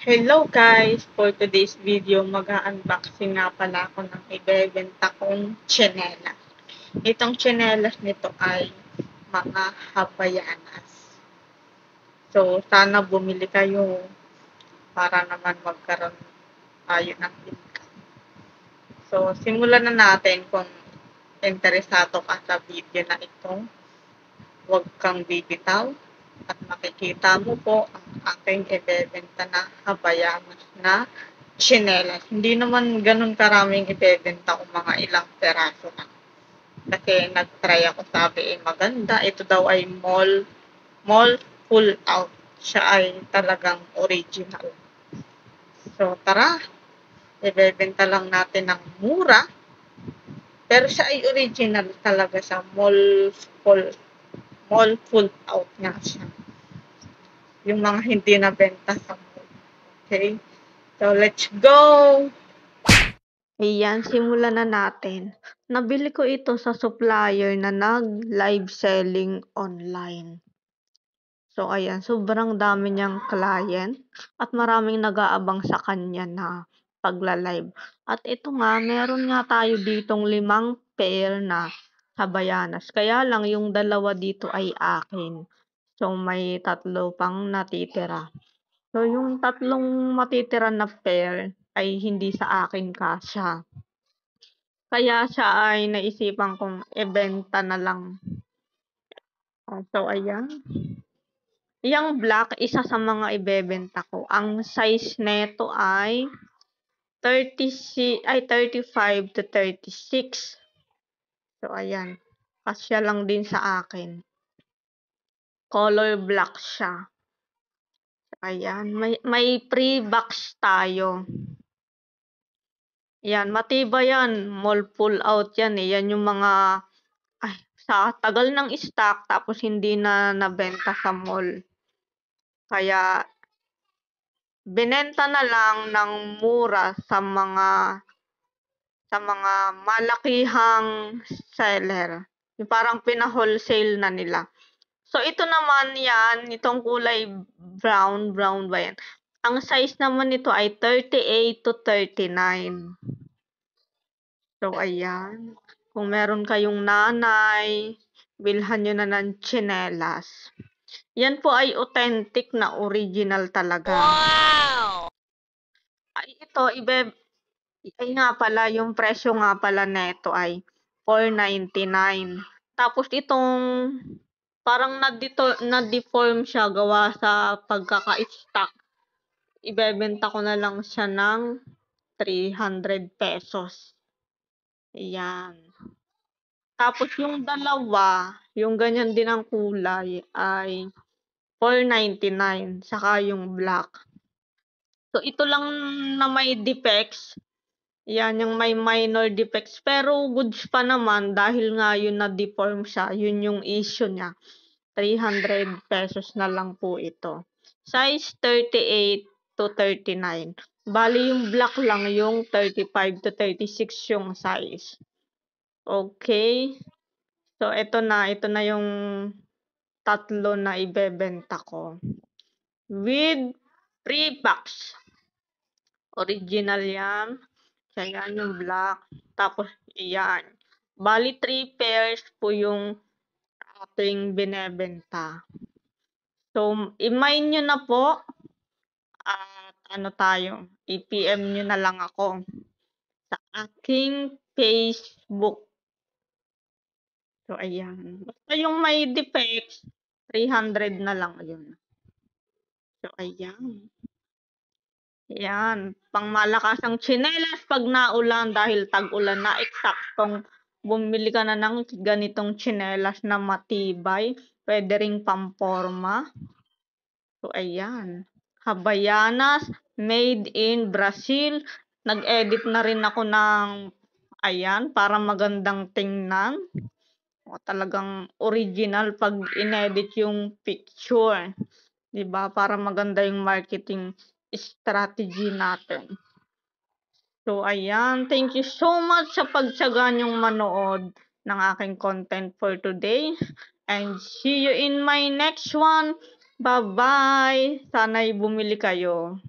Hello guys! For today's video, mag-unboxing nga pala ako ng ibebenta kong tsinelas. Itong tsinelas nito ay mga Havaianas. So, sana bumili kayo para naman magkaroon tayo ng income. So, simulan na natin kung interesado ka sa video na ito. Huwag kang bibitaw at makikita mo po ang aking ibebenta na Havaianas na tsinelas. Hindi naman ganun karaming ibebenta kung mga ilang peraso lang. Kasi nag-try ako, sabi maganda. Ito daw ay mall full out. Siya ay talagang original. So tara, ibebenta lang natin ng mura. Pero siya ay original talaga sa mall full out nga siya. Yung mga hindi nabenta sa mall. Okay? So, let's go! Ayan, simulan na natin. Nabili ko ito sa supplier na nag-live selling online. So, ayan, sobrang dami niyang client at maraming nag-aabang sa kanya na pagla-live. At ito nga, meron nga tayo ditong 5 pair na Havaianas. Kaya lang yung dalawa dito ay akin. So, may 3 pang natitira. So, yung 3 matitira na pair ay hindi sa akin kasya. Kaya siya ay naisipan kong ibenta na lang. So, ayan. Yang black, isa sa mga ibebenta ko. Ang size neto ay 35 to 36. So, ayan. Kasya lang din sa akin. Color black siya. Ayan. May pre-box tayo. Yan, matibay yan. Mall full out yan eh. Yan yung mga sa tagal ng stock tapos hindi na nabenta sa mall. Kaya binenta na lang ng mura sa mga malakihang seller. Yung parang pina-wholesale na nila. So ito naman yan, itong kulay brown ba yan? Ang size naman nito ay 38 to 39. So, ayan. Kung meron kayong nanay, bilhan nyo na ng tsinelas. Yan po ay authentic na original talaga. Wow! Ay, ito, ay nga pala, yung presyo nga pala neto ay $4.99. Tapos itong, parang na-deform siya gawa sa pagkaka-stock. Ibebenta ko na lang siya ng 300 pesos. Ayan. Tapos yung dalawa, yung ganyan din ang kulay ay $4.99 saka yung black. So ito lang na may defects. Yan yung may minor defects pero goods pa naman dahil nga yun na deform siya. Yun yung issue niya. 300 pesos na lang po ito. Size 38 to 39. Bali yung black lang yung 35 to 36 yung size. Okay. So, ito na yung 3 na ibebenta ko. With free box. Original yan. Kaya yung black. Tapos, yan. Bali, 3 pairs po yung ating binebenta. So, i-mine nyo na po. At i-PM nyo na lang ako sa aking Facebook. So, ayan. Basta yung may defects, 300 na lang yun. So, ayan. Ayan. Pangmalakasang tsinelas pag naulan dahil tag-ulan na. Eksaktong bumili ka na ng ganitong tsinelas na matibay. Pwede ring pamporma. So, ayan. Havaianas, made in Brazil. Nag-edit na rin ako ng, ayan, para magandang tingnan. Talagang original pag inedit yung picture. 'Di ba? Para maganda yung marketing strategy natin. So, ayan. Thank you so much sa pagtiyaga niyong manood ng aking content for today. And see you in my next one. Bye-bye! Sana'y bumili kayo.